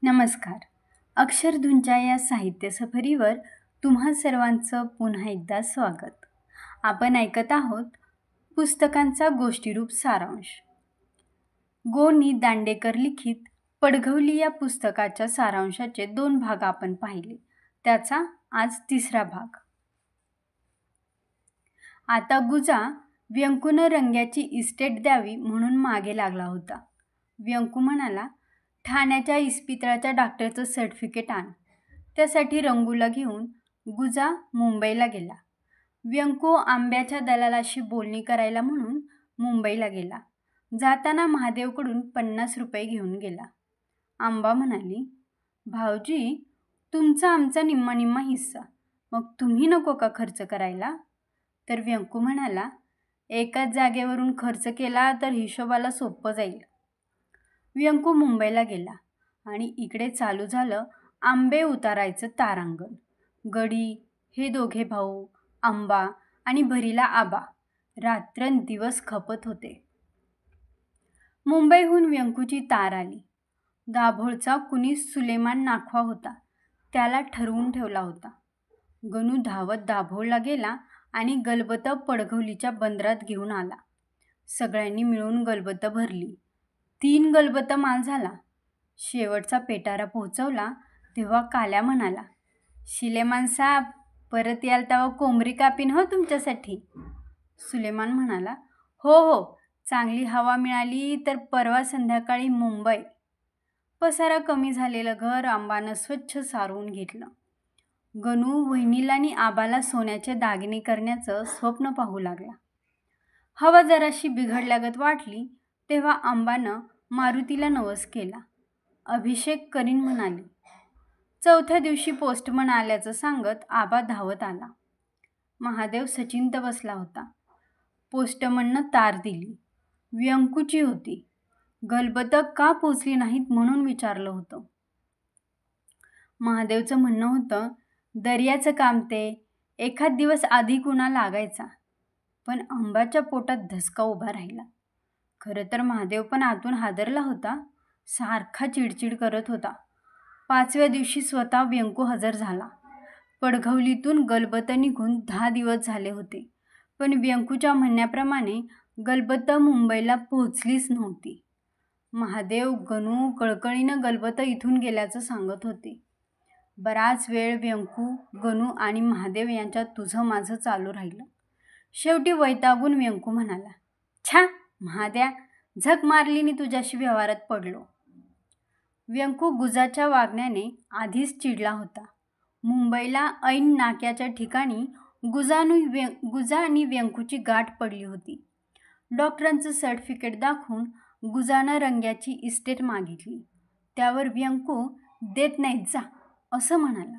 नमस्कार. अक्षरधूंच्या या साहित्य सफरीवर तुम्हा सर्वांचं पुन्हा एकदा स्वागत. आपण ऐकत आहोत पुस्तकांचा गोष्टीरूप सारांश. गो. नि. दांडेकर लिखित पडघवली या पुस्तकाच्या सारांशाचे 2 भाग आपण पाहिले. त्याचा आज 3रा भाग. आता गुजा व्यंकूनं रंग्याची इस्टेट द्यावी म्हणून मागे लागला होता. व्यंकू म्हणाला, ठाण्याच्या इस्पितळाच्या डॉक्टरचं सर्टिफिकेट आण. त्यासाठी रंगूला घेऊन गुजा मुंबईला गेला. व्यंकू आंब्याच्या दलालाशी बोलणी करायला म्हणून मुंबईला गेला. जाताना महादेवकडून 50 रुपये घेऊन गेला. आंबा म्हणाली, भाऊजी, तुमचा आमचा निम्मा निम्मा हिस्सा, मग तुम्ही नको का खर्च करायला? तर व्यंकू म्हणाला, एकाच जागेवरून खर्च केला तर हिशोबाला सोपं जाईल. व्यंकू मुंबईला गेला आणि इकडे चालू झालं आंबे उतारायचं तारांगण. गडी, हे दोघे भाऊ, आंबा आणि भरीला आबा रात्रंदिवस खपत होते. मुंबईहून व्यंकूची तार आली. दाभोळचा कुणी सुलेमान नाखवा होता, त्याला ठरवून ठेवला होता. गणू धावत दाभोळला गेला आणि गलबतं पडघवलीच्या बंदरात घेऊन आला. सगळ्यांनी मिळून गलबतं भरली. 3 गलबतं माल झाला. शेवटचा पेटारा पोहोचवला तेव्हा काल्या म्हणाला, शिलेमान साहेब, परत याल तेव्हा कोंबडी कापीन हो तुमच्यासाठी. सुलेमान म्हणाला, हो हो, चांगली हवा मिळाली तर परवा संध्याकाळी मुंबई. पसारा कमी झालेलं घर आंबानं स्वच्छ सारवून घेतलं. गणू वहिनीला आणि आबाला सोन्याचे दागिने करण्याचं स्वप्न पाहू लागला. हवा जराशी बिघडल्यागत वाटली तेव्हा आंबानं मारुतीला नवस केला. अभिषेक करीन म्हणाली. 4थ्या दिवशी पोस्टमन आल्याचं सांगत आबा धावत आला. महादेव सचिंत बसला होता. पोस्टमननं तार दिली. व्यंकूची होती. गलबतं का पोचली नाहीत म्हणून विचारलं होतं. महादेवचं म्हणणं होतं, दर्याचं काम ते एखाद दिवस आधी कुणा लागायचा. पण आंबाच्या पोटात धसका उभा राहिला. खरं तर महादेव पण आतून हादरला होता. सारखा चिडचिड करत होता. 5व्या दिवशी स्वतः व्यंकू हजर झाला. पडघवलीतून गलबतं निघून 10 दिवस झाले होते, पण व्यंकूच्या म्हणण्याप्रमाणे गलबतं मुंबईला पोहोचलीच नव्हती. महादेव, गणू कळकळीनं गलबतं इथून गेल्याचं सांगत होते. बराच वेळ व्यंकू, गणू आणि महादेव यांच्यात तुझं माझं चालू राहिलं. शेवटी वैतागून व्यंकू म्हणाला, छा महाद्या, झक मारली नि तुझ्याशी व्यवहारात पडलो. व्यंकू गुजाच्या वागण्याने आधीच चिडला होता. मुंबईला ऐन नाक्याच्या ठिकाणी गुजा आणि व्यंकूची गाठ पडली होती. डॉक्टरांचं सर्टिफिकेट दाखवून गुजानं रंग्याची इस्टेट मागितली. त्यावर व्यंकू देत नाहीत जा असं म्हणाला.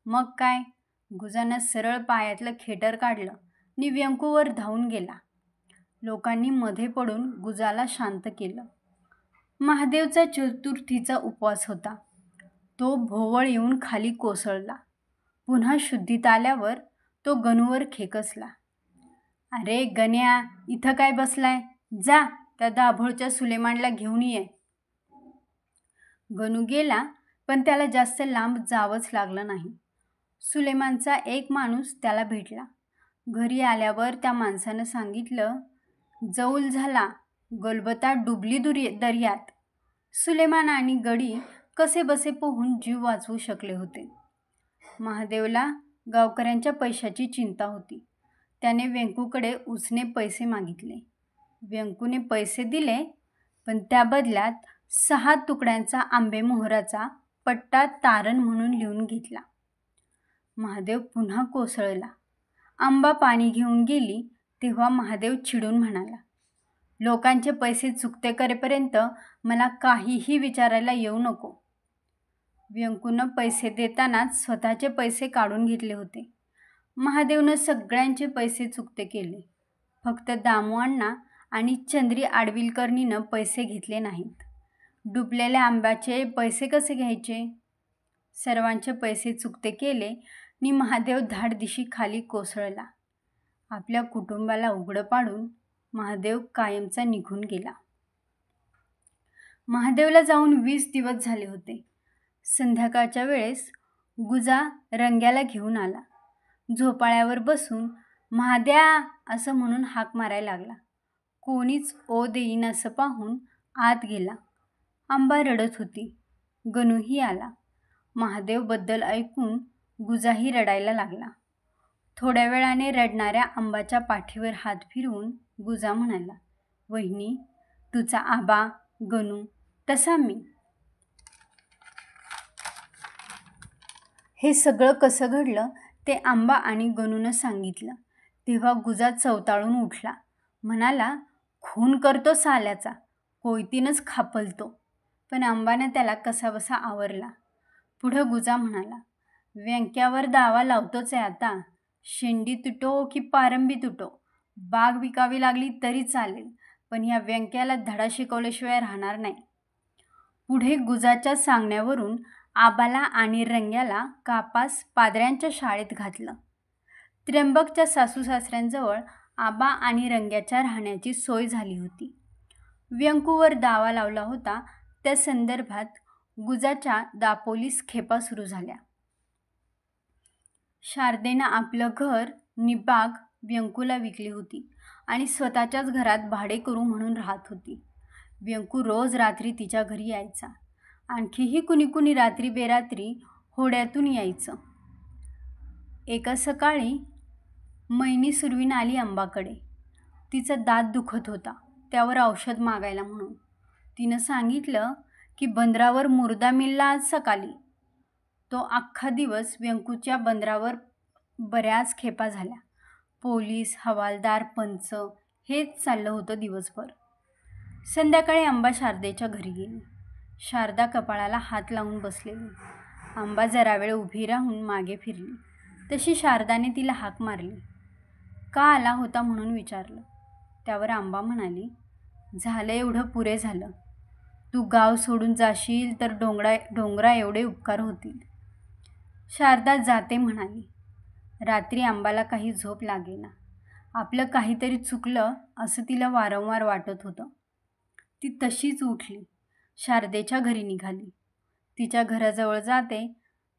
मग काय, गुजानं सरळ पायातलं खेटर काढलं नि व्यंकूवर धावून गेला. लोकांनी मध्ये पडून गुजाला शांत केलं. महादेवचा चतुर्थीचा उपवास होता. तो भोवळ येऊन खाली कोसळला. पुन्हा शुद्धीत आल्यावर तो गणूवर खेकसला. अरे गण्या, इथं काय बसलाय, जा त्या दाभोळच्या सुलेमानला घेऊन ये. गणू गेला, पण त्याला जास्त लांब जावंच लागलं नाही. सुलेमानचा एक माणूस त्याला भेटला. घरी आल्यावर त्या माणसानं सांगितलं, जौल झाला, गलबता डुबली दर्यात. सुलेमान आणि गडी कसे बसे पोहून जीव वाचवू शकले होते. महादेवला गावकऱ्यांच्या पैशाची चिंता होती. त्याने व्यंकूकडे उसने पैसे मागितले. व्यंकूने पैसे दिले, पण त्या बदल्यात 6 तुकड्यांचा आंबेमोहराचा पट्टा तारण म्हणून लिहून घेतला. महादेव पुन्हा कोसळला. आंबा पाणी घेऊन गेली तेव्हा महादेव चिडून म्हणाला, लोकांचे पैसे चुकते करेपर्यंत मला काहीही विचारायला येऊ नको. व्यंकूनं पैसे देतानाच स्वतःचे पैसे काढून घेतले होते. महादेवनं सगळ्यांचे पैसे चुकते केले. फक्त दामुअण्णा आणि चंद्री आडविलकरनीनं पैसे घेतले नाहीत. डुबलेल्या आंब्याचे पैसे कसे घ्यायचे? सर्वांचे पैसे चुकते केले नि महादेव धाडदिशी खाली कोसळला. आपल्या कुटुंबाला उघडं पाडून महादेव कायमचा निघून गेला. महादेवला जाऊन 20 दिवस झाले होते. संध्याकाळच्या वेळेस गुजा रंग्याला घेऊन आला. झोपाळ्यावर बसून महाद्या असं म्हणून हाक मारायला लागला. कोणीच ओ देईन असं पाहून आत गेला. आंबा रडत होती. गणूही आला. महादेवबद्दल ऐकून गुजाही रडायला लागला. थोड्या वेळाने रडणाऱ्या आंबाच्या पाठीवर हात फिरवून गुजा म्हणाला, वहिनी, तुझा आबा गणू तसा मी. हे सगळं कसं घडलं ते आंबा आणि गणूनं सांगितलं. तेव्हा गुजा चवताळून उठला. म्हणाला, खून करतो साल्याचा, कोयतीनंच खापलतो. पण आंबाने त्याला कसाबसा आवरला. पुढं गुजा म्हणाला, व्यंक्यावर दावा लावतोच आहे आता. शेंडी तुटो की पारंबी तुटो, बाग विकावी लागली तरी चालेल, पण ह्या व्यंक्याला धडा शिकवल्याशिवाय राहणार नाही. पुढे गुजाच्या सांगण्यावरून आबाला आणि रंग्याला कापास पादऱ्यांच्या शाळेत घातलं. त्र्यंबकच्या सासूसासऱ्यांजवळ आबा आणि रंग्याच्या राहण्याची सोय झाली होती. व्यंकूवर दावा लावला होता त्या संदर्भात गुजाच्या दापोलीस खेपा सुरू झाल्या. शारदेनं आपलं घर निबाग व्यंकूला विकली होती आणि स्वतःच्याच घरात भाडे करू म्हणून राहत होती. व्यंकू रोज रात्री तिच्या घरी यायचा. आणखीही कुणी कुणी रात्री बेरात्री होड्यातून यायचं. एका सकाळी मैनी सुरवीन आली अंबाकडे. तिचा दात दुखत होता, त्यावर औषध मागायला म्हणून. तिनं सांगितलं की बंदरावर मुर्दा मिळला आज सकाळी. तो अख्खा दिवस व्यंकूच्या बंदरावर बऱ्याच खेपा झाल्या. पोलीस, हवालदार, पंच हेच चाललं होतं दिवसभर. संध्याकाळी अंबा शारदेच्या घरी गेली. शारदा कपाळाला हात लावून बसलेली. अंबा जरा वेळ उभी राहून मागे फिरली. तशी शारदाने तिला हाक मारली. का आला होता म्हणून विचारलं. त्यावर अंबा म्हणाली, झालं एवढं पुरे झालं. तू गाव सोडून जाशील तर डोंगरा एवढे उपकार होतील. शारदा जाते म्हणाली. रात्री अंबाला काही झोप लागेना. आपलं काहीतरी चुकलं असं तिला वारंवार वाटत होतं. ती तशीच उठली. शारदेच्या घरी निघाली. तिच्या घराजवळ जाते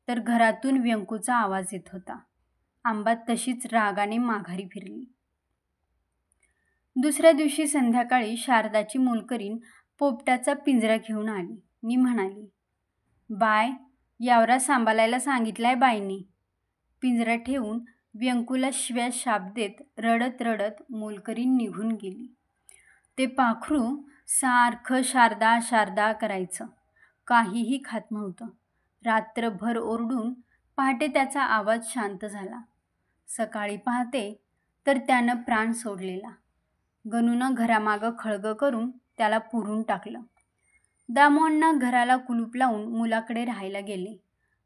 तर घरातून व्यंकूचा आवाज येत होता. अंबा तशीच रागाने माघारी फिरली. दुसऱ्या दिवशी संध्याकाळी शारदाची मोलकरीण पोपटाचा पिंजरा घेऊन आली. नी म्हणाली, बाय, यावरा सांभाळायला सांगितलाय बाईंनी. पिंजरा ठेवून व्यंकूला शिव्या शाप देत रडत रडत मोलकरीण निघून गेली. ते पाखरू सारखं शारदा शारदा करायचं. काहीही खात नव्हतं. रात्रभर ओरडून पहाटे त्याचा आवाज शांत झाला. सकाळी पाहते तर त्यानं प्राण सोडलेला. गणूनं घरामागं खळगं करून त्याला पुरून टाकलं. दामोअण्णा घराला कुलूप लावून मुलाकडे राहायला गेले.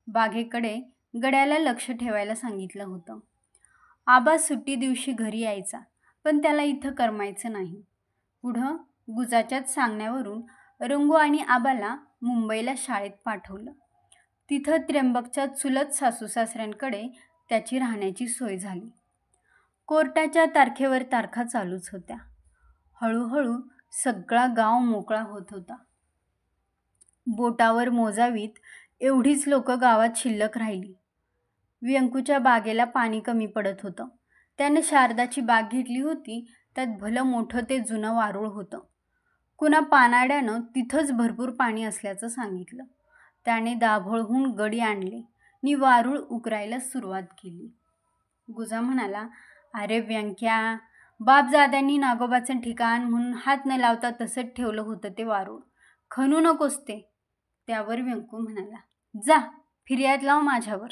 बागेकडे गड्याला लक्ष ठेवायला सांगितलं होतं. आबा सुट्टी दिवशी घरी यायचा, पण त्याला इथं करमायचं नाही. पुढं गुजाच्याच सांगण्यावरून रंगू आणि आबाला मुंबईला शाळेत पाठवलं. तिथं त्र्यंबकच्या चुलत सासूसासऱ्यांकडे त्याची राहण्याची सोय झाली. कोर्टाच्या तारखेवर तारखा चालूच होत्या. हळूहळू सगळा गाव मोकळा होत होता. बोटावर मोजावीत एवढीच लोक गावात शिल्लक राहिली. व्यंकूच्या बागेला पाणी कमी पडत होतं. त्यानं शारदाची बाग घेतली होती. त्यात भलं मोठं ते जुनं वारूळ होतं. कुणा पानाड्यानं तिथंच भरपूर पाणी असल्याचं सांगितलं. त्याने दाभोळहून गडी आणले नि वारूळ उकरायला सुरुवात केली. गुजा म्हणाला, अरे व्यंक्या, बापजाद्यांनी नागोबाचं ठिकाण म्हणून हात न लावता तसंच ठेवलं होतं ते वारूळ. खणू नकोस ते. त्यावर व्यंकू म्हणाला, जा फिर्याद लाव माझ्यावर.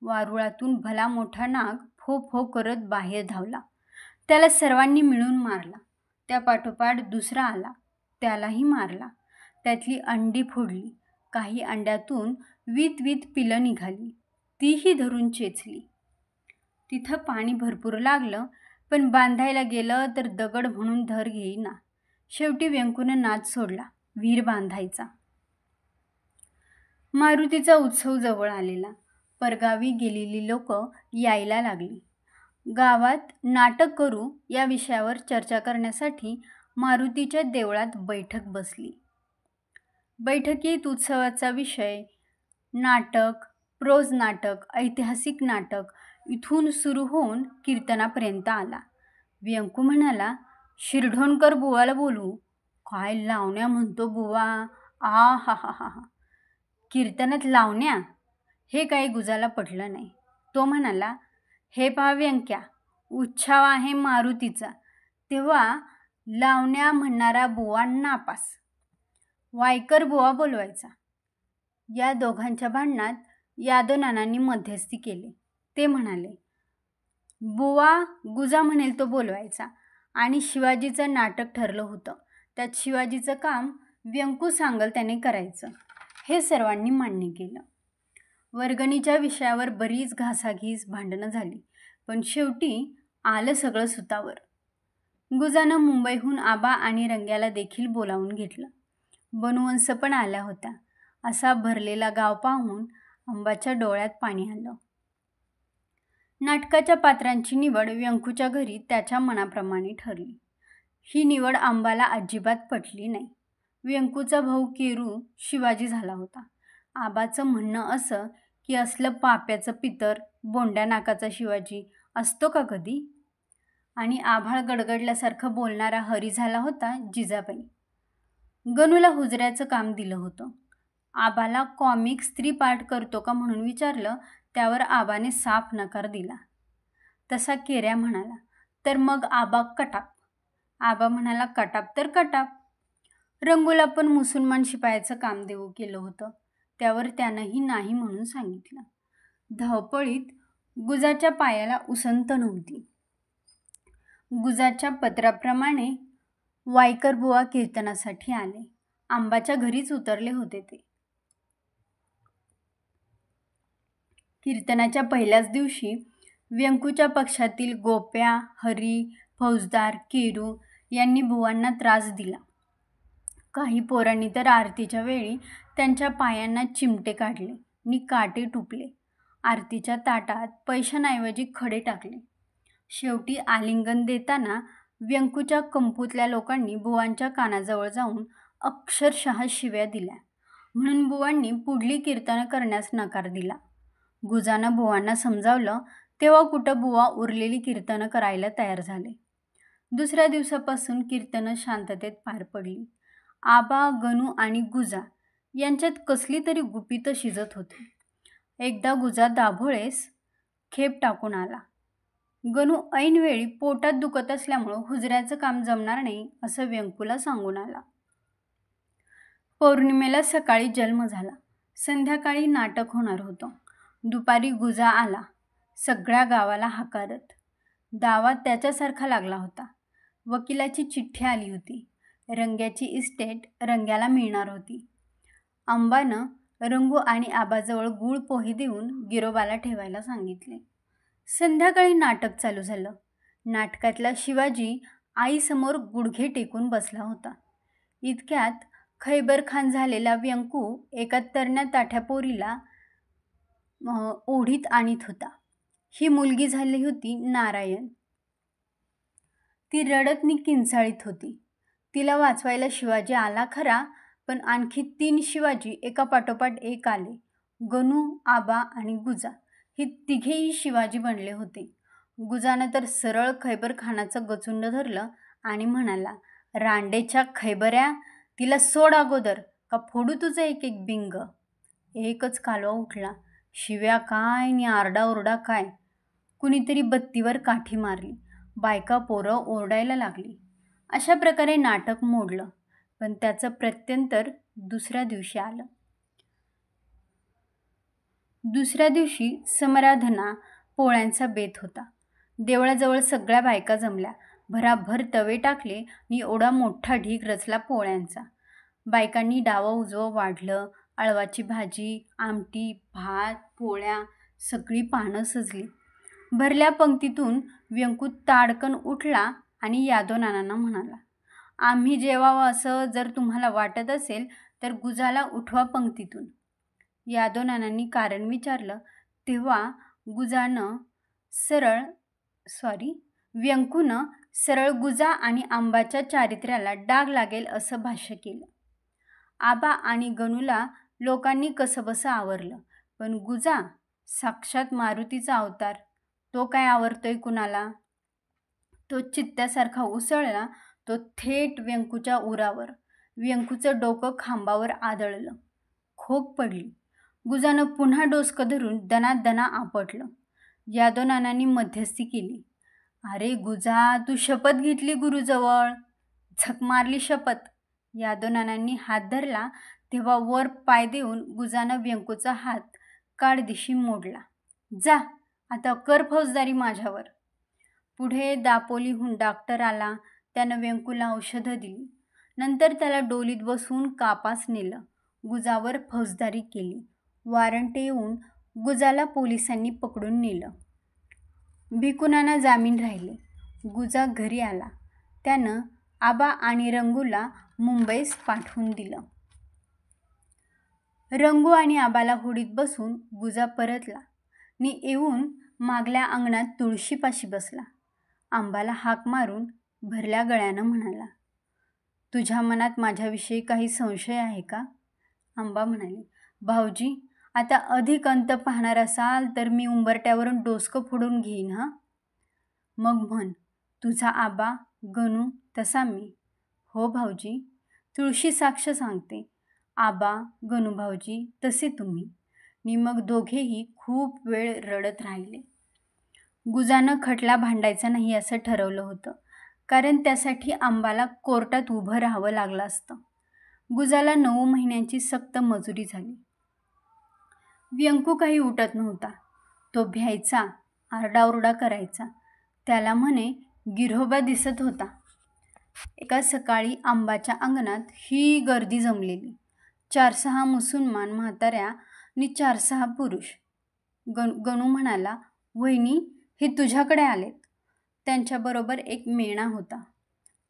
वारुळातून भला मोठा नाग फो फो करत बाहेर धावला. त्याला सर्वांनी मिळून मारला. त्या पाठोपाठ दुसरा आला, त्यालाही मारला. त्यातली अंडी फोडली. काही अंड्यातून वीत वीत पिलं निघाली. तीही धरून चेचली. तिथं पाणी भरपूर लागलं, पण बांधायला गेलं तर दगड म्हणून धर घेईना. शेवटी व्यंकूनं नाद सोडला, विहीर बांधायचा. मारुतीचा उत्सव जवळ आलेला. परगावी गेलेली लोक यायला लागली. गावात नाटक करू या विषयावर चर्चा करण्यासाठी मारुतीच्या देवळात बैठक बसली. बैठकीत उत्सवाचा विषय नाटक, प्रोज नाटक, ऐतिहासिक नाटक इथून सुरू होऊन कीर्तनापर्यंत आला. व्यंकू म्हणाला, शिरढोणकर बुवाला बोलू. काय लावण्या म्हणतो बुवा, आ हा हा हा हा. कीर्तनात लावण्या? हे काही गुजाला पटलं नाही. तो म्हणाला, हे पहा व्यंक्या, उत्साह आहे मारुतीचा, तेव्हा लावण्या म्हणणारा बुवा नापास. वायकर बुवा बोलवायचा. या दोघांच्या भांडणात यादवनानांनी मध्यस्थी केली. ते म्हणाले, बुवा गुजा म्हणेल तो बोलवायचा. आणि शिवाजीचं नाटक ठरलं होतं. त्यात शिवाजीचं काम व्यंकू सांगल त्याने करायचं. हे सर्वांनी मान्य केलं. वर्गणीच्या विषयावर बरीच घासाघीस भांडणं झाली, पण शेवटी आलं सगळं सुतावर. गुजानं मुंबईहून आबा आणि रंग्याला देखील बोलावून घेतलं. बनवंस पण आल्या होत्या. असा भरलेला गाव पाहून अंबाच्या डोळ्यात पाणी आलं. नाटकाच्या पात्रांची निवड व्यंकूच्या घरी त्याच्या मनाप्रमाणे ठरली. ही निवड अंबाला अजिबात पटली नाही. व्यंकूचा भाऊ केरू शिवाजी झाला होता. आबाचं म्हणणं असं की असलं पाप्याचं पितर, बोंड्या नाकाचा शिवाजी असतो का कधी? आणि आभाळ गडगडल्यासारखं बोलणारा हरी झाला होता जिजाबाई. गणूला हुजऱ्याचं काम दिलं होतं. आबाला कॉमिक स्त्री पाठ करतो का म्हणून विचारलं, त्यावर आबाने साफ नकार दिला. तसा केऱ्या म्हणाला, तर मग आबा कटाप. आबा म्हणाला, कटाप तर कटाप. रंगूला पण मुसलमान शिपायाचं काम देऊ केलं होतं. त्यावर त्यानंही नाही म्हणून सांगितलं. धावपळीत गुजाच्या पायाला उसंत नव्हती. गुजाच्या पत्राप्रमाणे वायकर बुवा कीर्तनासाठी आले. आंबाच्या घरीच उतरले होते ते. कीर्तनाच्या पहिल्याच दिवशी व्यंकूच्या पक्षातील गोप्या, हरी, फौजदार, केरू यांनी बुवांना त्रास दिला. काही पोरांनी तर आरतीच्या वेळी त्यांच्या पायांना चिमटे काढले आणि काटे टुपले. आरतीच्या ताटात पैशांऐवजी खडे टाकले. शेवटी आलिंगन देताना व्यंकूच्या कंपूतल्या लोकांनी बुवांच्या कानाजवळ जाऊन अक्षरशः शिव्या दिल्या. म्हणून बुवांनी पुढली कीर्तनं करण्यास नकार दिला. गुजानं बुवांना समजावलं, तेव्हा कुठं बुवा उरलेली कीर्तनं करायला तयार झाले. दुसऱ्या दिवसापासून कीर्तनं शांततेत पार पडली. आबा, गणू आणि गुजा यांच्यात कसली तरी गुपितं शिजत होती. एकदा गुजा दाभोळेस खेप टाकून आला. गणू ऐनवेळी पोटात दुखत असल्यामुळं हुजऱ्याचं काम जमणार नाही असं व्यंकूला सांगून आला. पौर्णिमेला सकाळी जन्म झाला. संध्याकाळी नाटक होणार होतं. दुपारी गुजा आला, सगळ्या गावाला हाकारत. दावा त्याच्यासारखा लागला होता. वकिलाची चिठ्ठी आली होती. रंग्याची इस्टेट रंग्याला मिळणार होती. अंबानं रंगू आणि आबाजवळ गूळ पोहे देऊन गिरोबाला ठेवायला सांगितले. संध्याकाळी नाटक चालू झालं. नाटकातला शिवाजी आईसमोर गुडघे टेकून बसला होता. इतक्यात खैबरखान झालेला व्यंकू एका तरण्या ताठ्या पोरीला ओढीत आणीत होता. ही मुलगी झाली होती नारायण. ती रडत किंचाळीत होती. तिला वाचवायला शिवाजी आला खरा, पण आणखी 3 शिवाजी एका पाठोपाठ एक आले. गणू, आबा आणि गुजा ही तिघेही शिवाजी बनले होते. गुजानं तर सरळ खैबरखानाचं गचुंड धरलं आणि म्हणाला, रांडेच्या खैबऱ्या, तिला सोड अगोदर का फोडू तुझं एक एक बिंग. एकच कालवा उठला. शिव्या काय नि आरडाओरडा काय. कुणीतरी बत्तीवर काठी मारली. बायका पोरं ओरडायला लागली. अशा प्रकारे नाटक मोडलं. पण त्याचं प्रत्यंतर दुसऱ्या दिवशी आलं. दुसऱ्या दिवशी समराधना पोळ्यांचा बेत होता. देवळाजवळ सगळ्या बायका जमल्या. भराभर तवे टाकले आणि एवढा मोठा ढीग रचला पोळ्यांचा. बायकांनी डावं उजवं वाढलं. अळवाची भाजी, आमटी, भात, पोळ्या, सगळी पानं सजली. भरल्या पंक्तीतून व्यंकू ताडकन उठला आणि यादवनानांना म्हणाला, आम्ही जेवावं असं जर तुम्हाला वाटत असेल तर गुजाला उठवा पंक्तीतून. यादवनानांनी कारण विचारलं, तेव्हा व्यंकूनं सरळ गुजा आणि आंबाच्या चारित्र्याला डाग लागेल असं भाष्य केलं. आबा आणि गणूला लोकांनी कसंबसं आवरलं, पण गुजा साक्षात मारुतीचा अवतार, तो काय आवरतोय कुणाला? तो चित्त्यासारखा उसळला तो थेट व्यंकूच्या उरावर. व्यंकूचं डोकं खांबावर आदळलं. खोक पडली. गुजानं पुन्हा डोसकं धरून दणादणा आपटलं. यादव नानांनी मध्यस्थी केली. अरे गुजा, तू शपथ घेतली गुरुजवळ. झक मारली शपथ. यादव नानांनी हात धरला तेव्हा वर पाय देऊन गुजानं व्यंकूचा हात काडदिशी मोडला. जा, आता कर फौजदारी माझ्यावर. पुढे दापोलीहून डॉक्टर आला. त्यानं व्यंकूला औषधं दिली. नंतर त्याला डोलीत बसवून कापास नेलं. गुजावर फौजदारी केली. वॉरंट येऊन गुजाला पोलिसांनी पकडून नेलं. भिकुनाना जामीन राहिले. गुजा घरी आला. त्यानं आबा आणि रंगूला मुंबईस पाठवून दिलं. रंगू आणि आबाला होडीत बसून गुजा परतला. नि येऊन मागल्या अंगणात तुळशीपाशी बसला. आंबाला हाक मारून भरल्या गळ्यानं म्हणाला, तुझ्या मनात माझ्याविषयी काही संशय आहे का? आंबा म्हणाले, भाऊजी, आता अधिक अंत पाहणार असाल तर मी उंबरट्यावरून डोसकं फोडून घेईन. हा, मग म्हण, तुझा आबा गणू तसा मी. हो भाऊजी, तुळशी साक्ष सांगते. आबा, गणू भाऊजी तसे तुम्ही. नि मग दोघेही खूप वेळ रडत राहिले. गुजानं खटला भांडायचा नाही असं ठरवलं होतं, कारण त्यासाठी आंबाला कोर्टात उभं राहावं लागलं असतं. गुजाला 9 महिन्यांची सक्त मजुरी झाली. व्यंकू काही उठत नव्हता. तो भ्यायचा, आरडाओरडा करायचा. त्याला म्हणे गिरोबा दिसत होता. एका सकाळी आंबाच्या अंगणात ही गर्दी जमलेली. 4-6 मुसलमान म्हाताऱ्या आणि 4-6 पुरुष. गणू म्हणाला, वहिनी, हे तुझ्याकडे आलेत. त्यांच्याबरोबर एक मेणा होता.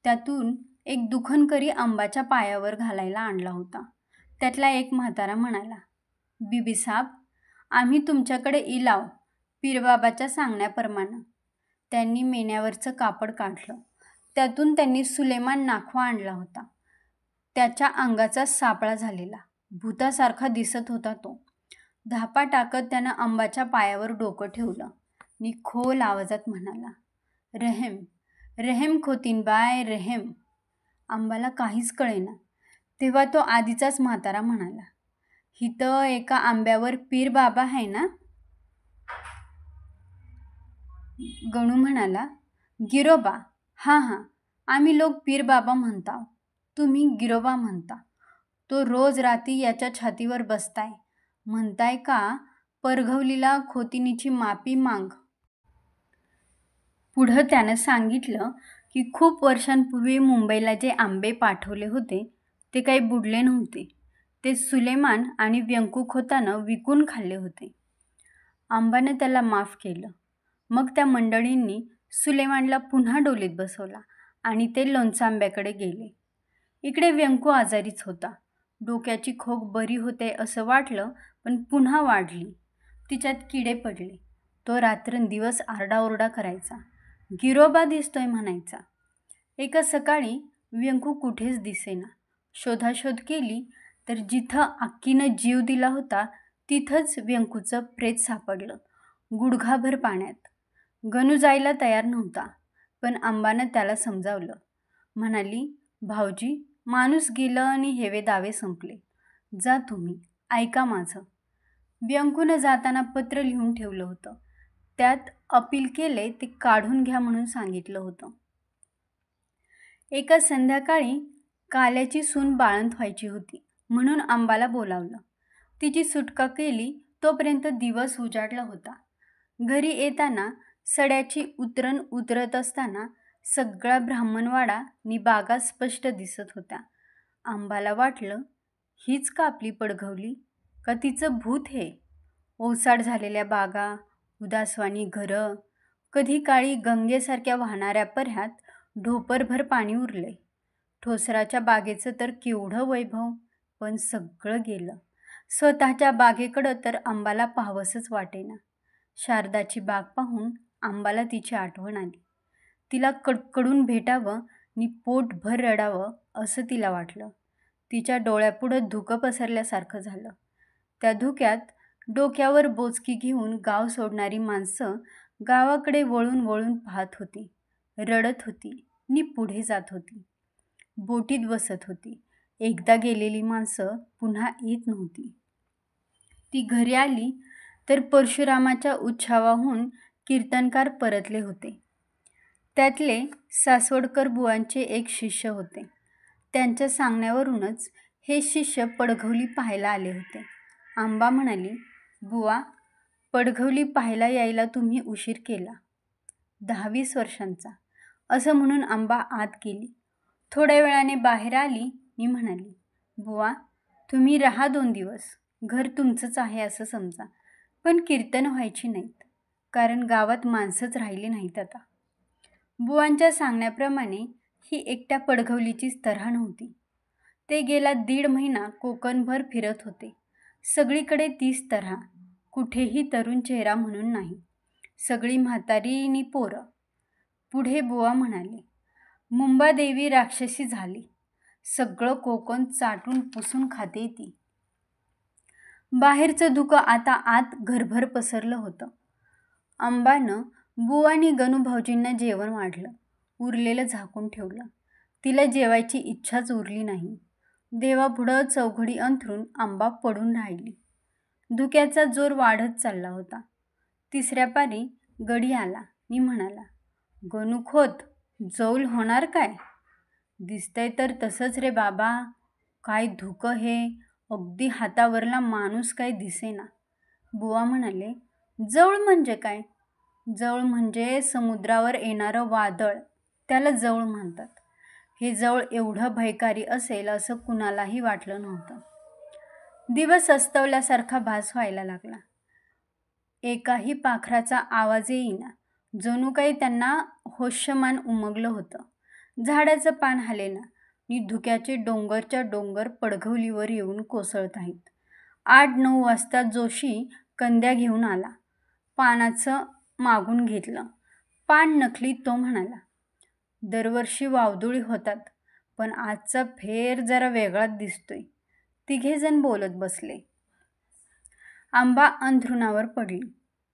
त्यातून एक दुखणकरी आंबाच्या पायावर घालायला आणला होता. त्यातला एक म्हातारा म्हणाला, बीबीसाब, आम्ही तुमच्याकडे इलाव पीरबाबाच्या सांगण्याप्रमाणे. त्यांनी मेण्यावरचं कापड काढलं. त्यातून त्यांनी सुलेमान नाखवा आणला होता. त्याच्या अंगाचा सापळा झालेला, भूतासारखा दिसत होता तो. धापा टाकत त्यानं आंबाच्या पायावर डोकं ठेवलं नि खोल आवाजात म्हणाला, रहेम, रहेम खोतीनबाय, रहेम. आंबाला काहीच कळेना. तेव्हा तो आधीचाच म्हातारा म्हणाला, हिथं एका आंब्यावर पीर बाबा आहे ना? गणू म्हणाला, गिरोबा. हां, आम्ही लोक पीर बाबा म्हणता, तुम्ही गिरोबा म्हणता. तो रोज रात्री याच्या छातीवर बसताय. म्हणताय का परघवलीला खोतिनीची माफी माग. पुढं त्यानं सांगितलं की खूप वर्षांपूर्वी मुंबईला जे आंबे पाठवले होते ते काही बुडले नव्हते. ते सुलेमान आणि व्यंकू खोतानं विकून खाल्ले होते. आंबानं त्याला माफ केलं. मग त्या मंडळींनी सुलेमानला पुन्हा डोलीत बसवला आणि ते लोणचांब्याकडे गेले. इकडे व्यंकू आजारीच होता. डोक्याची खोक बरी होते असं वाटलं, पण पुन्हा वाढली. तिच्यात किडे पडले. तो रात्रंदिवस आरडाओरडा करायचा. गिरोबा दिसतोय म्हणायचा. एका सकाळी व्यंकू कुठेच दिसेना. शोधाशोध केली तर जिथं अक्कीनं जीव दिला होता तिथंच व्यंकूचं प्रेत सापडलं, गुडघाभर पाण्यात. गणू जायला तयार नव्हता, पण आंबानं त्याला समजावलं. म्हणाली, भाऊजी, माणूस गेलं आणि हेवे दावे संपले. जा तुम्ही, ऐका माझं. व्यंकूनं जाताना पत्र लिहून ठेवलं होतं. त्यात अपील केले ते काढून घ्या म्हणून सांगितलं होतं. एका संध्याकाळी काल्याची सून बाळंत व्हायची होती म्हणून आंबाला बोलावलं. तिची सुटका केली तोपर्यंत दिवस उजाडला होता. घरी येताना सड्याची उतरण उतरत असताना सगळा ब्राह्मणवाडा नि बागा स्पष्ट दिसत होत्या. आंबाला वाटलं, हीच का आपली पडघवली, का तिचं भूत हे? ओसाड झालेल्या बागा, उदासवाणी घरं, कधी काळी गंगेसारख्या वाहणाऱ्या पर्ह्यात ढोपरभर पाणी उरले. ठोसराच्या बागेचं तर केवढं वैभव, पण सगळं गेलं. स्वतःच्या बागेकडं तर आंबाला पाहावंसच वाटेना. शारदाची बाग पाहून आंबाला तिची आठवण आली. तिला कडकडून भेटावं नि पोटभर रडावं असं तिला वाटलं. तिच्या डोळ्यापुढं धुकं पसरल्यासारखं झालं. त्या धुक्यात डोक्यावर बोचकी घेऊन गाव सोडणारी माणसं गावाकडे वळून वळून पाहत होती, रडत होती नि पुढे जात होती. बोटीत बसत होती. एकदा गेलेली माणसं पुन्हा येत नव्हती. ती घरी आली तर परशुरामाच्या उत्सवाहून कीर्तनकार परतले होते. त्यातले सासवडकर बुवांचे एक शिष्य होते. त्यांच्या सांगण्यावरूनच हे शिष्य पडघवली पाहायला आले होते. आंबा म्हणाली, बुवा, पडघवली पाहायला यायला तुम्ही उशीर केला. 10-20 वर्षांचा असं म्हणून आंबा आत गेली. थोड्या वेळाने बाहेर आली नि म्हणाली, बुवा, तुम्ही राहा 2 दिवस. घर तुमचंच आहे असं समजा, पण कीर्तन व्हायची नाहीत, कारण गावात माणसंच राहिली नाहीत आता. बुवांच्या सांगण्याप्रमाणे ही एकट्या पडघवलीचीच तऱ्हा नव्हती. ते गेला 1.5 महिना कोकणभर फिरत होते. सगळीकडे तीच तऱ्हा, कुठेही तरुण चेहरा म्हणून नाही, सगळी म्हातारी नि पोरं. पुढे बुवा म्हणाले, मुंबादेवी राक्षसी झाली, सगळं कोकण चाटून पुसून खाते ती. बाहेरचं धुकं आता आत घरभर पसरलं होतं. आंबानं बुवा आणि गणूभाऊजींना जेवण वाढलं, उरलेलं झाकून ठेवलं. तिला जेवायची इच्छाच उरली नाही. देवापुढं चौघडी अंथरून आंबा पडून राहिली. धुक्याचा जोर वाढत चालला होता. 3ऱ्या पारी गडी आला नि म्हणाला, गणू खोत, जौल होणार काय? दिसतंय तर तसंच रे बाबा. काय धुकं हे, अगदी हातावरला माणूस काय दिसेना. बुवा म्हणाले, जवळ म्हणजे काय? जवळ म्हणजे समुद्रावर येणारं वादळ, त्याला जवळ म्हणतात. हे जवळ एवढं भयकारी असेल असं कुणालाही वाटलं नव्हतं. दिवस अस्तवल्यासारखा भास व्हायला लागला. एकाही पाखराचा आवाज येईना, जणू काही त्यांना होशमान उमगलं होतं. झाडाचं पान हालेना नि धुक्याचे डोंगरच्या डोंगर पडघवलीवर येऊन कोसळत आहेत. 8-9 वाजता जोशी कंद्या घेऊन आला. पानाचं मागून घेतलं. पान नकली. तो म्हणाला, दरवर्षी वावदुळी होतात, पण आजचा फेर जरा वेगळाच दिसतोय. 3घे बोलत बसले. आंबा अंथरुणावर पडली,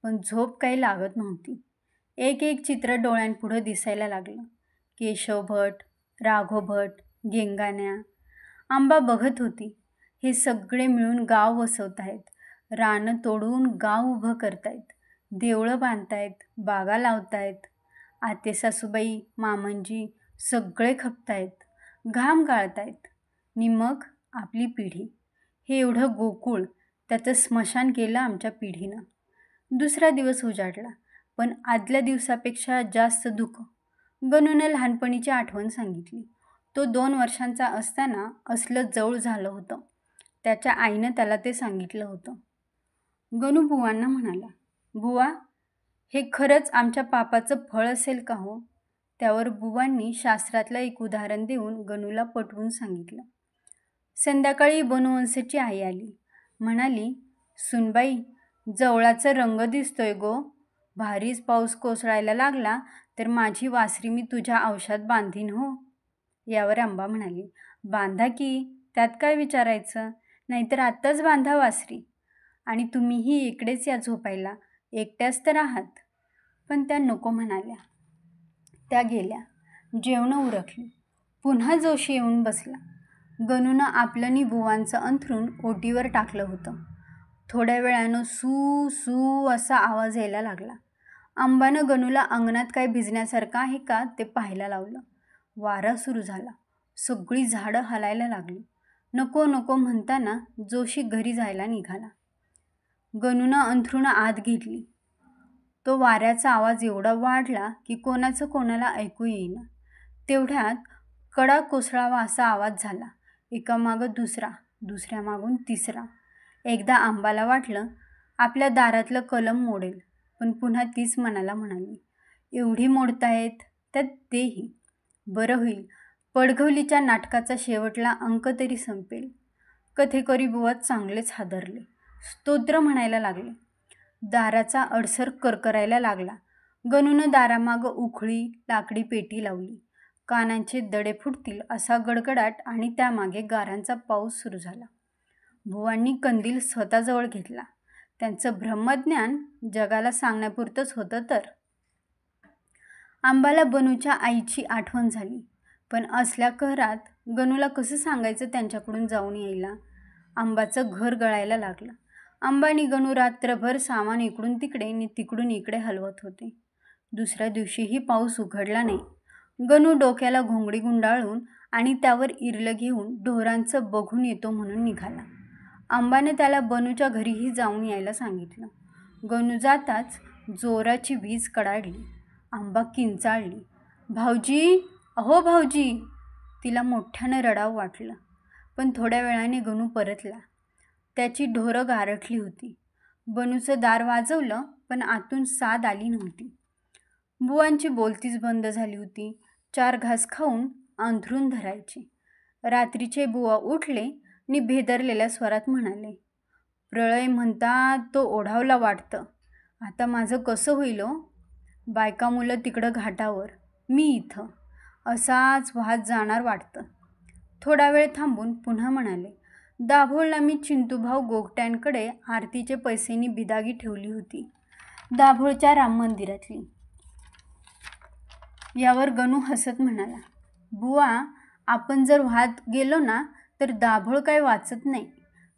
पण झोप काही लागत नव्हती. एक एक चित्र डोळ्यांपुढं दिसायला लागलं. केशव भट, राघव भट, गेंगाण्या. आंबा बघत होती. हे सगळे मिळून गाव वसवतायत, रानं तोडून गाव उभं करतायत, देवळं बांधतायत, बागा लावतायत. आते सासूबाई, मामंजी सगळे खपतायत, घाम गाळतायत. नि मग आपली पिढी. हे एवढं गोकुळ, त्याचं स्मशान केलं आमच्या पिढीनं. 2रा दिवस उजाडला, पण आदल्या दिवसापेक्षा जास्त धुकं. गणूनं लहानपणीची आठवण सांगितली. तो 2 वर्षांचा असताना असलं जवळ झालं होतं. त्याच्या आईनं त्याला ते सांगितलं होतं. गणू बुवांना म्हणाला, बुवा, हे खरंच आमच्या पापाचं फळ असेल का हो? त्यावर बुवांनी शास्त्रातलं एक उदाहरण देऊन गणूला पटवून सांगितलं. संध्याकाळी बनवंशची आई आली. म्हणाली, सुनबाई, जवळाचा रंग दिसतोय गो. भारीच पाऊस कोसळायला लागला तर माझी वासरी मी तुझ्या औषधात बांधीन हो. यावर आंबा म्हणाली, बांधा की, त्यात काय विचारायचं, नाहीतर आत्ताच बांधा वासरी. आणि तुम्हीही इकडेच या झोपायला, एकट्याच तर आहात. पण त्या नको म्हणाल्या. त्या गेल्या. जेवणं उरकली. पुन्हा जोशी येऊन बसला. गणूनं आपलं नि बुवांचं अंथरूण ओटीवर टाकलं होतं. थोड्या वेळानं सू सू असा आवाज यायला लागला. आंबानं गणूला अंगणात काय भिजण्यासारखं आहे का ते पाहायला लावलं. वारा सुरू झाला. सगळी झाडं हलायला लागली. नको नको म्हणताना जोशी घरी जायला निघाला. गणूनं अंथरुणं आत घेतली. तो वाऱ्याचा आवाज एवढा वाढला की कोणाचं कोणाला ऐकू येईना. तेवढ्यात कडा कोसळावा असा आवाज झाला. एकामागं दुसरा, दुसऱ्यामागून तिसरा. एकदा आंबाला वाटलं आपल्या दारातलं कलम मोडेल, पण पुन्हा तीच मनाला म्हणाली, एवढी मोडतायत, त्यात तेही. बरं होईल, पडघवलीच्या नाटकाचा शेवटला अंक तरी संपेल. कथेकरी बुवा चांगलेच हादरले. स्तोत्र म्हणायला लागले. दाराचा अडसर करकरायला लागला. गणूनं दारामागं उखळी लाकडी पेटी लावली. कानांचे दडे फुटतील असा गडगडाट आणि त्यामागे गारांचा पाऊस सुरू झाला. बुवांनी कंदील स्वतःजवळ घेतला. त्यांचं ब्रह्मज्ञान जगाला सांगण्यापुरतंच होतं तर. आंबाला बनूच्या आईची आठवण झाली, पण असल्या कहरात गणूला कसं सांगायचं त्यांच्याकडून जाऊन यायला. आंबाचं घर गळायला लागलं. आंबा आणि गणू रात्रभर सामान इकडून तिकडे आणि तिकडून इकडे हलवत होते. दुसऱ्या दिवशीही पाऊस उघडला नाही. गणू डोक्याला घोंगडी गुंडाळून आणि त्यावर इरलं घेऊन ढोरांचं बघून येतो म्हणून निघाला. आंबाने त्याला बनूच्या घरीही जाऊन यायला सांगितलं. गणू जाताच जोराची वीज कडाडली. आंबा किंचाळली. भाऊजी, अहो भाऊजी. तिला मोठ्यानं रडावं वाटलं, पण थोड्या वेळाने गणू परतला. त्याची ढोरं गारठली होती. बनूचं दार वाजवलं, पण आतून साद आली नव्हती. बुवांची बोलतीच बंद झाली होती. 4 घास खाऊन अंथरूण धरायचे. रात्रीचे बुवा उठले आणि भेदरलेल्या स्वरात म्हणाले, प्रळय म्हणतात तो ओढावला वाटतं. आता माझं कसं होईल हो? बायका मुलं तिकडं घाटावर, मी इथं. असाच वाहत जाणार वाटतं. थोडा वेळ थांबून पुन्हा म्हणाले, दाभोळला मी चिंटूभाऊ गोगट्यांकडे आरतीचे पैसेनी बिदागी ठेवली होती, दाभोळच्या राम मंदिरातली. यावर गणू हसत म्हणाला, बुवा, आपण जर वाहत गेलो ना तर दाभोळ काय वाचत नाही.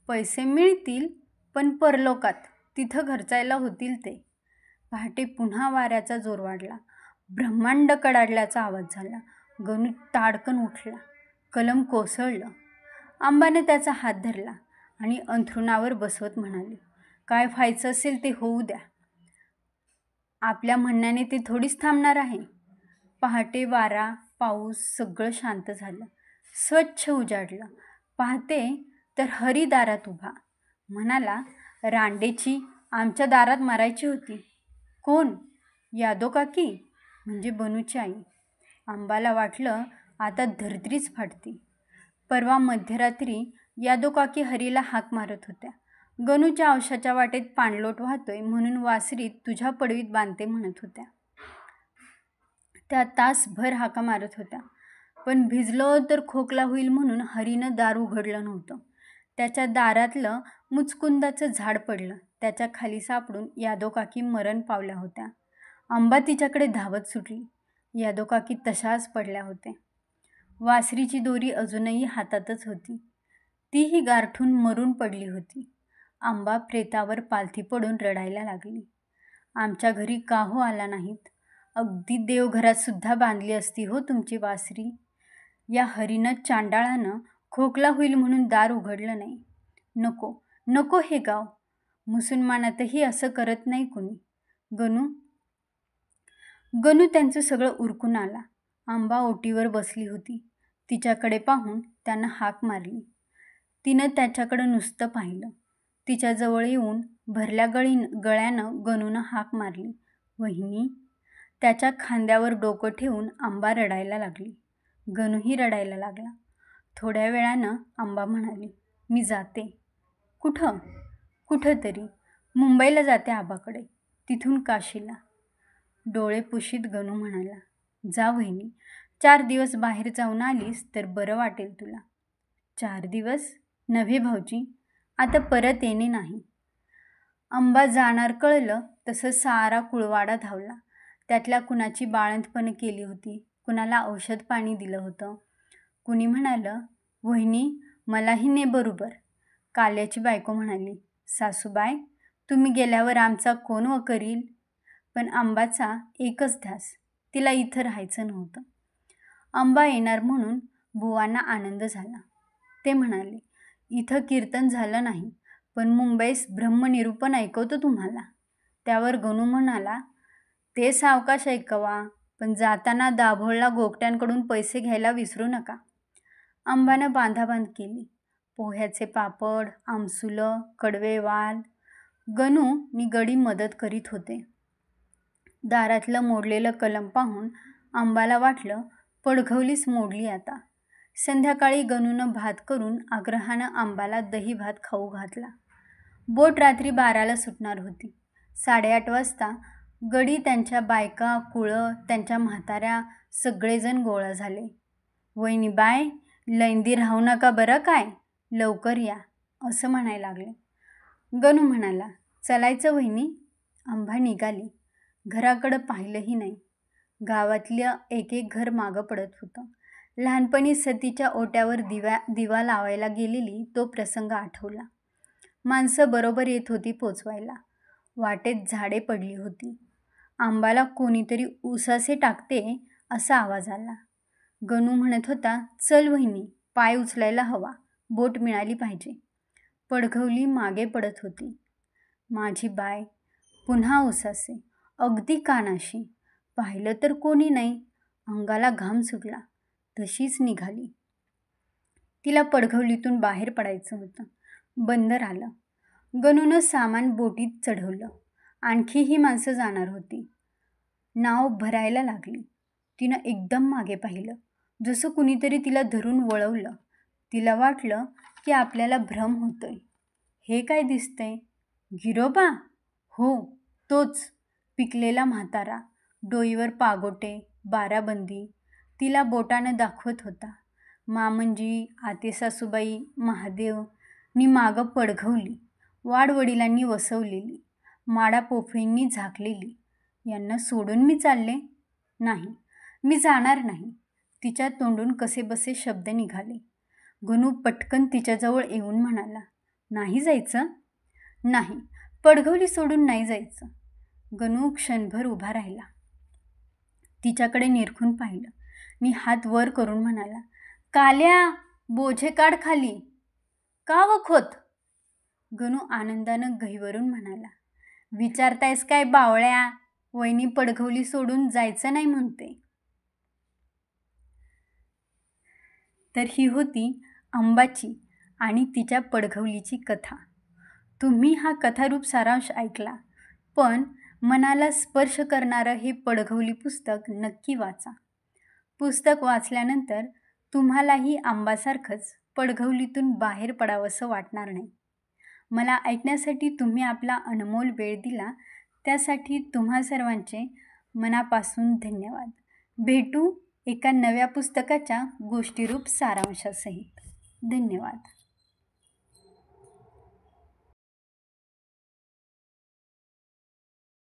पैसे मिळतील, पण परलोकात, तिथं खर्चायला होतील ते. पहाटे पुन्हा वाऱ्याचा जोर वाढला. ब्रह्मांड कडाडल्याचा आवाज झाला. गणू ताडकन उठला. कलम कोसळलं. आंबाने त्याचा हात धरला आणि अंथरुणावर बसवत म्हणाले, काय व्हायचं असेल ते होऊ द्या. आपल्या म्हणण्याने ते थोडीच थांबणार आहे. पहाटे वारा, पाऊस सगळं शांत झालं. स्वच्छ उजाडलं. पाहते तर हरी दारात उभा. म्हणाला, रांडेची आमच्या दारात मारायची होती. कोण? यादव काकी, म्हणजे बनूची आई. आंबाला वाटलं आता धरत्रीच फाटती. परवा मध्यरात्री यादव काकी हरीला हाक मारत होत्या. गणूच्या औषाच्या वाटेत पाणलोट वाहतोय म्हणून वासरीत तुझ्या पडवीत बांधते म्हणत होत्या. त्या तासभर हाका मारत होत्या, पण भिजलो तर खोकला होईल म्हणून हरीनं दार उघडलं नव्हतं. त्याच्या दारातलं मुचकुंदाचं झाड पडलं. त्याच्या खाली सापडून यादव काकी मरण पावल्या होत्या. आंबा तिच्याकडे धावत सुटली. यादव काकी तशाच पडल्या होत्या. वासरीची दोरी अजूनही हातातच होती. तीही गारठून मरून पडली होती. आंबा प्रेतावर पालथी पडून रडायला लागली. आमच्या घरी का हो आला नाहीत? अगदी देवघरात सुद्धा बांधली असती हो तुमची वासरी. या हरीनं चांडाळानं खोकला होईल म्हणून दार उघडलं नाही. नको नको हे गाव. मुसलमानातही असं करत नाही कुणी. गणू गणू त्यांचं सगळं उरकून आला. आंबा ओटीवर बसली होती. तिच्याकडे पाहून त्यानं हाक मारली. तिनं त्याच्याकडं नुसतं पाहिलं. तिच्याजवळ येऊन भरल्या गळ्यानं गणूनं हाक मारली, वहिनी. त्याच्या खांद्यावर डोकं ठेवून आंबा रडायला लागली. गणूही रडायला लागला. थोड्या वेळानं आंबा म्हणाली, मी जाते. कुठं? कुठं तरी. मुंबईला जाते आबाकडे, तिथून काशीला. डोळे पुशीत गणू म्हणाला, जा वहिनी. 4 दिवस बाहेर जाऊन आलीस तर बरं वाटेल तुला. 4 दिवस? नव्हे भाऊजी, आता परत येणे नाही. आंबा जाणार कळलं तसं सारा कुळवाडा धावला. त्यातल्या कुणाची बाळंतपणं केली होती, कुणाला औषध पाणी दिलं होतं. कुणी म्हणालं, वहिनी मलाही ने बरोबर. काल्याची बायको म्हणाली, सासूबाई तुम्ही गेल्यावर आमचा कोण व करील? पण आंबाचा एकच ध्यास, तिला इथं राहायचं नव्हतं. आंबा येणार म्हणून बुवांना आनंद झाला. ते म्हणाले, इथं कीर्तन झालं नाही, पण मुंबईस ब्रह्मनिरूपण ऐकवतो तुम्हाला. त्यावर गणू म्हणाला, ते सावकाश ऐकवा, पण जाताना दाभोळला गोगट्यांकडून पैसे घ्यायला विसरू नका. आंबानं बांधाबांध केली. पोह्याचे पापड, आमसुलं, कडवे वाल. गणू आणि गडी मदत करीत होते. दारातलं मोडलेलं कलम पाहून आंबाला वाटलं, पडघवलीच मोडली आता. संध्याकाळी गणूनं भात करून आग्रहानं आंबाला दही भात खाऊ घातला. बोट रात्री 12ला सुटणार होती. 8:30 वाजता गडी, त्यांच्या बायका, कुळं, त्यांच्या म्हाताऱ्या सगळेजण गोळा झाले. वहिनीबाय, लैंदी राहू नका बरं काय, लवकर या. असं म्हणायला लागले. गणू म्हणाला, चलायचं वहिनी. आंबा निघाली. घराकडं पाहिलंही नाही. गावातलं एक एक घर मागं पडत होतं. लहानपणी सतीच्या ओट्यावर दिवा लावायला गेलेली तो प्रसंग आठवला. माणसं बरोबर येत होती पोचवायला. वाटेत झाडे पडली होती. आंबाला कोणीतरी उसासे टाकते असा आवाज आला. गणू म्हणत होता, चल वहिनी, पाय उचलायला हवा, बोट मिळाली पाहिजे. पडघवली मागे पडत होती. माझी बाय, पुन्हा उसासे, अगदी कानाशी. पाहिलं तर कोणी नाही. अंगाला घाम सुटला. तशीच निघाली. तिला पडघवलीतून बाहेर पडायचं होतं. बंदर आलं. गणूनं सामान बोटीत चढवलं. आणखीही माणसं जाणार होती. नाव भरायला लागली. तिनं एकदम मागे पाहिलं. जसं कुणीतरी तिला धरून वळवलं. तिला वाटलं की आपल्याला भ्रम होतोय. हे काय दिसतंय? गिरोबा? हो, तोच. पिकलेला म्हातारा, डोईवर पागोटे, बाराबंदी. तिला बोटानं दाखवत होता. मामंजी, आतेसासूबाई, महादेव नी मागं पडघवली, वाडवडिलांनी वसवलेली, माडा पोफळींनी झाकलेली. यांना सोडून मी चालले? नाही, मी जाणार नाही. तिच्या तोंडून कसेबसे शब्द निघाले. गणू पटकन तिच्याजवळ येऊन म्हणाला, नाही जायचं? नाही, पडघवली सोडून नाही जायचं. गणू क्षणभर उभा राहिला. तिच्याकडे निरखून पाहिलं. मी हात वर करून म्हणाला, काल्या, बोझे काढ खाली. का वखोत? गणू आनंदानं गहिवरून म्हणाला, विचारतायस काय बावळ्या? वहिनी पडघवली सोडून जायचं नाही म्हणते. तर ही होती अंबाची आणि तिच्या पडघवलीची कथा. तुम्ही हा कथारूप सारांश ऐकला, पण मनाला स्पर्श करणारं हे पडघवली पुस्तक नक्की वाचा. पुस्तक वाचल्यानंतर तुम्हालाही आंबासारखंच पडघवलीतून बाहेर पडावंसं वाटणार नाही. मला ऐकण्यासाठी तुम्ही आपला अनमोल वेळ दिला, त्यासाठी तुम्हा सर्वांचे मनापासून धन्यवाद. भेटू एका नव्या पुस्तकाच्या गोष्टीरूप सारांशासहित. धन्यवाद.